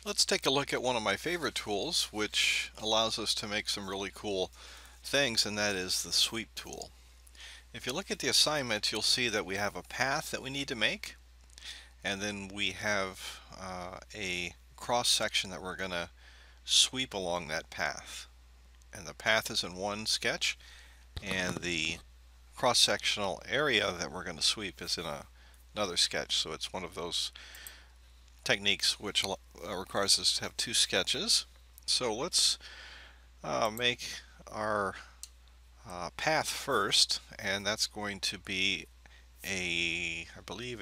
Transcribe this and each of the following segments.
Let's take a look at one of my favorite tools, which allows us to make some really cool things, and that is the sweep tool. If you look at the assignment, you'll see that we have a path that we need to make, and then we have a cross section that we're going to sweep along that path. And the path is in one sketch, and the cross-sectional area that we're going to sweep is in another sketch. So it's one of those techniques which requires us to have two sketches. So let's make our path first, and that's going to be I believe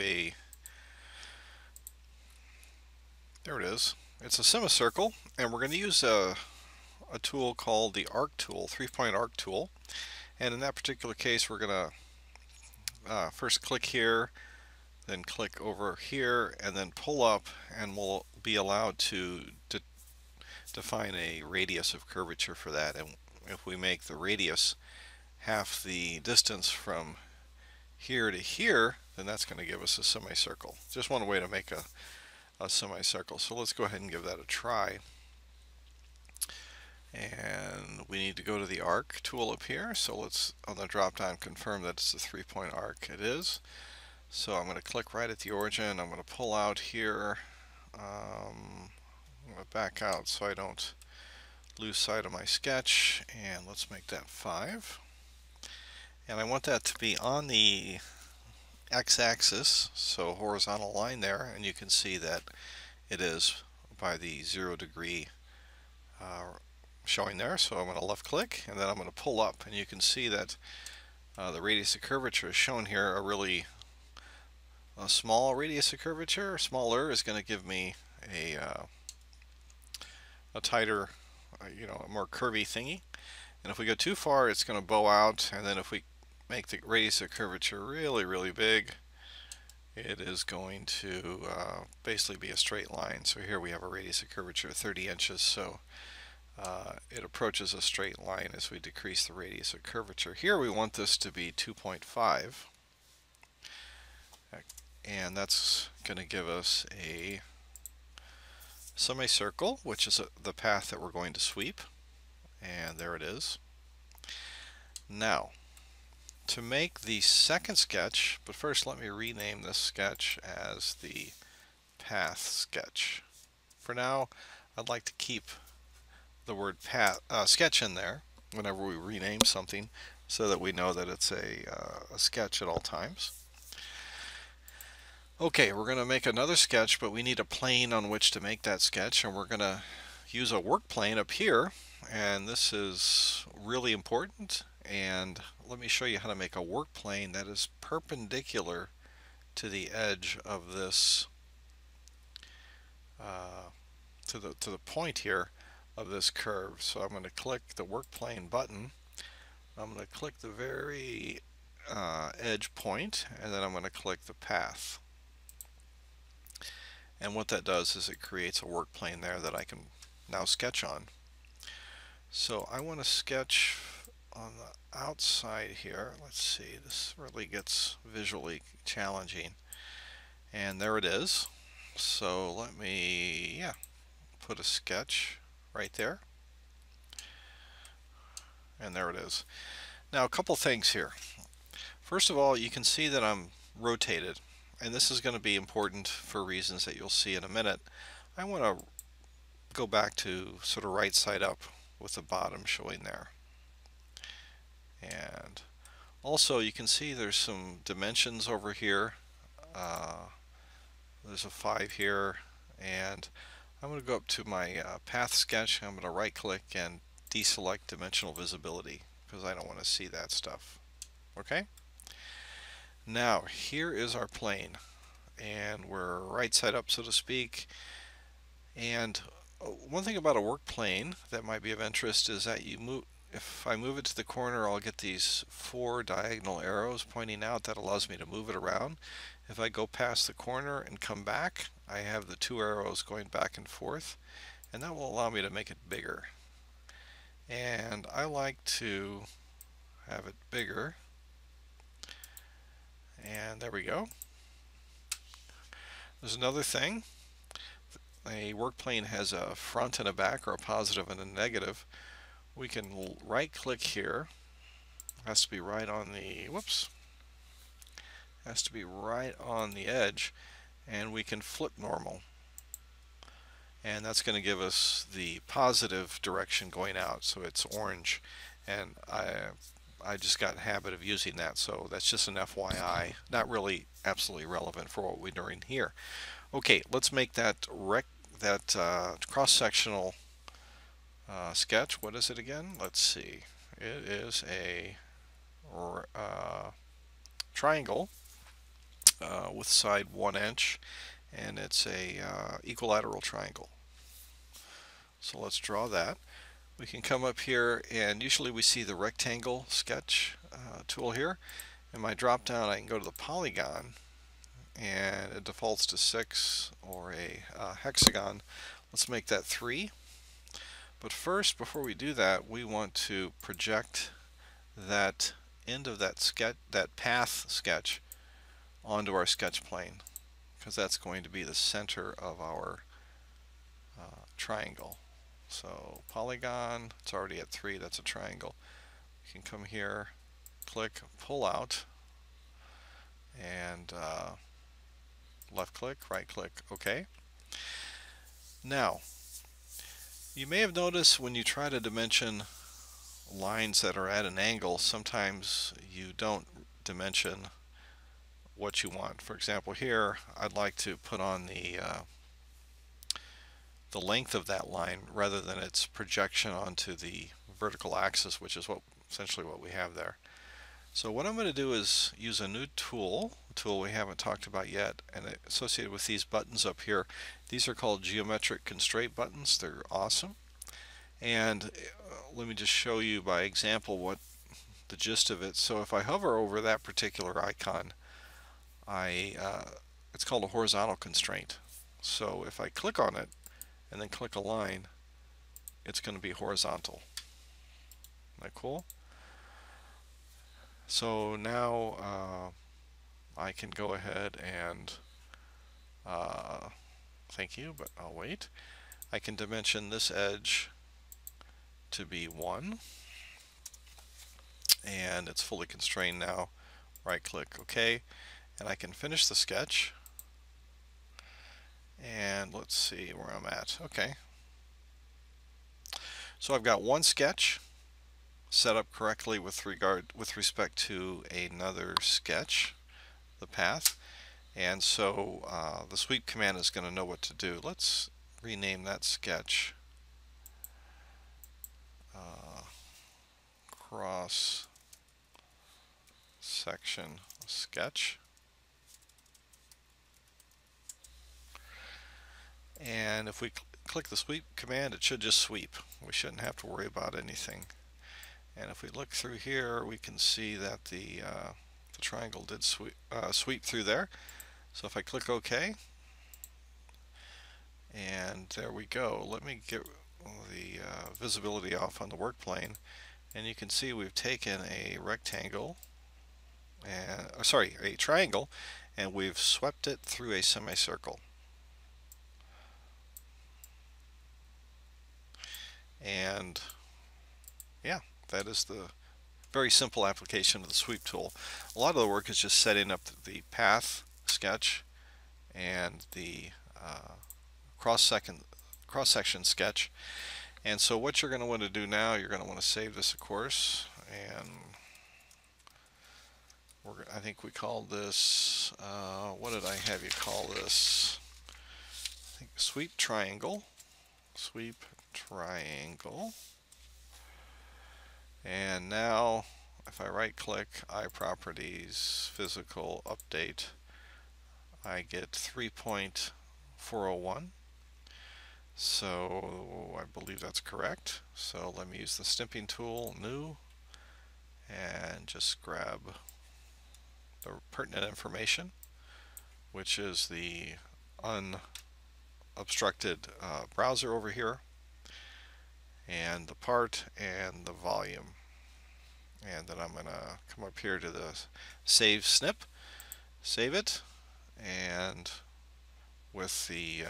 there it is. It's a semicircle, and we're going to use a tool called the arc tool, 3-point arc tool. And in that particular case, we're going to first click here, then click over here, and then pull up, and we'll be allowed to define a radius of curvature for that. And if we make the radius half the distance from here to here, then that's going to give us a semicircle. Just one way to make a semicircle. So let's go ahead and give that a try. And we need to go to the arc tool up here. So let's, on the drop down, confirm that it's a 3-point arc. It is. So I'm going to click right at the origin. I'm going to pull out here. I'm going to back out so I don't lose sight of my sketch, and let's make that 5. And I want that to be on the x-axis, so horizontal line there, and you can see that it is by the 0-degree showing there. So I'm going to left click, and then I'm going to pull up, and you can see that the radius of curvature is shown here. A small radius of curvature, smaller, is going to give me a tighter, a more curvy thingy. And if we go too far, it's going to bow out, and then if we make the radius of curvature really, really big, it is going to basically be a straight line. So here we have a radius of curvature of 30 inches, so it approaches a straight line as we decrease the radius of curvature. Here we want this to be 2.5, and that's going to give us a semicircle, which is the path that we're going to sweep, and there it is. Now, to make the second sketch, but first let me rename this sketch as the path sketch. For now, I'd like to keep the word sketch in there whenever we rename something, so that we know that it's a sketch at all times. Okay, we're going to make another sketch, but we need a plane on which to make that sketch, and we're going to use a work plane up here, and this is really important. And let me show you how to make a work plane that is perpendicular to the edge of this, to the point here of this curve. So I'm going to click the work plane button. I'm going to click the very edge point, and then I'm going to click the path. And what that does is it creates a work plane there that I can now sketch on. So I want to sketch on the outside here. Let's see, this really gets visually challenging. And there it is. So let me, put a sketch right there. And there it is. Now a couple things here. First of all, you can see that I'm rotated, and this is going to be important for reasons that you'll see in a minute. I want to go back to sort of right side up with the bottom showing there. And also you can see there's some dimensions over here. There's a 5 here, and I'm going to go up to my path sketch. I'm going to right click and deselect dimensional visibility because I don't want to see that stuff. Okay? Now here is our plane, and we're right side up, so to speak. And one thing about a work plane that might be of interest is that if I move it to the corner, I'll get these 4 diagonal arrows pointing out. That allows me to move it around. If I go past the corner and come back, I have the 2 arrows going back and forth, and that will allow me to make it bigger. And I like to have it bigger. And there we go. There's another thing. a work plane has a front and a back, or a positive and a negative, we can right click here. It has to be right on the, whoops, has to be right on the edge, and we can flip normal. And that's going to give us the positive direction going out, so it's orange. And I just got in the habit of using that, so that's just an FYI. Not really absolutely relevant for what we're doing here. Okay, let's make that cross-sectional sketch. What is it again? Let's see. It is a triangle with side 1 inch, and it's a equilateral triangle. So let's draw that. We can come up here, and usually we see the rectangle sketch tool here. In my drop down, I can go to the polygon, and it defaults to 6, or a hexagon. Let's make that 3. But first, before we do that, we want to project that end of that sketch, that path sketch, onto our sketch plane, because that's going to be the center of our triangle. So polygon, it's already at 3, that's a triangle. You can come here, click, pull out, and left click, right click, OK. Now, you may have noticed when you try to dimension lines that are at an angle, sometimes you don't dimension what you want. For example, here I'd like to put on the length of that line rather than its projection onto the vertical axis, which is essentially what we have there. So what I'm going to do is use a new tool, a tool we haven't talked about yet, and associated with these buttons up here. These are called geometric constraint buttons. They're awesome. And let me just show you by example what the gist of it. So if I hover over that particular icon, it's called a horizontal constraint. So if I click on it and then click a line, it's going to be horizontal. Isn't that cool? So now I can go ahead and thank you, but I'll wait. I can dimension this edge to be 1, and it's fully constrained now. Right click OK, and I can finish the sketch, and let's see where I'm at. Okay, so I've got one sketch set up correctly with respect to another sketch, the path, and so the sweep command is going to know what to do. Let's rename that sketch cross section sketch, and if we click the sweep command, it should just sweep. We shouldn't have to worry about anything. And if we look through here, we can see that the triangle did sweep through there. So if I click OK, and there we go. Let me get the visibility off on the work plane, and you can see we've taken a rectangle, and a triangle, and we've swept it through a semicircle. And yeah, that is the very simple application of the sweep tool. A lot of the work is just setting up the path sketch and the cross-section sketch. And so what you're going to want to do now, you're going to want to save this, of course, and I think we called this, what did I have you call this? I think SweepTriangle. SweepTriangle. And now if I right click iProperties Physical Update, I get 3.401. So I believe that's correct. So let me use the snipping tool, new, and just grab the pertinent information, which is the unobstructed browser over here, and the part and the volume. And then I'm going to come up here to the save snip, save it, and with the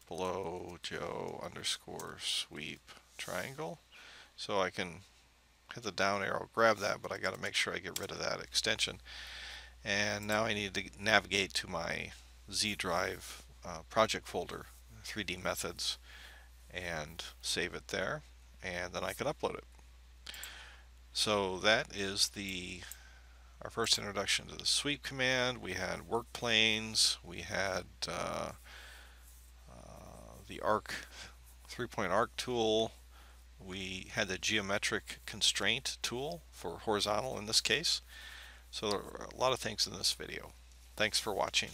below Joe underscore sweep triangle. So I can hit the down arrow, grab that, but I got to make sure I get rid of that extension. And now I need to navigate to my Z Drive project folder, 3D methods, and save it there, and then I can upload it. So that is our first introduction to the sweep command. We had work planes, we had the arc, 3-point arc tool, we had the geometric constraint tool for horizontal in this case. So there are a lot of things in this video. Thanks for watching.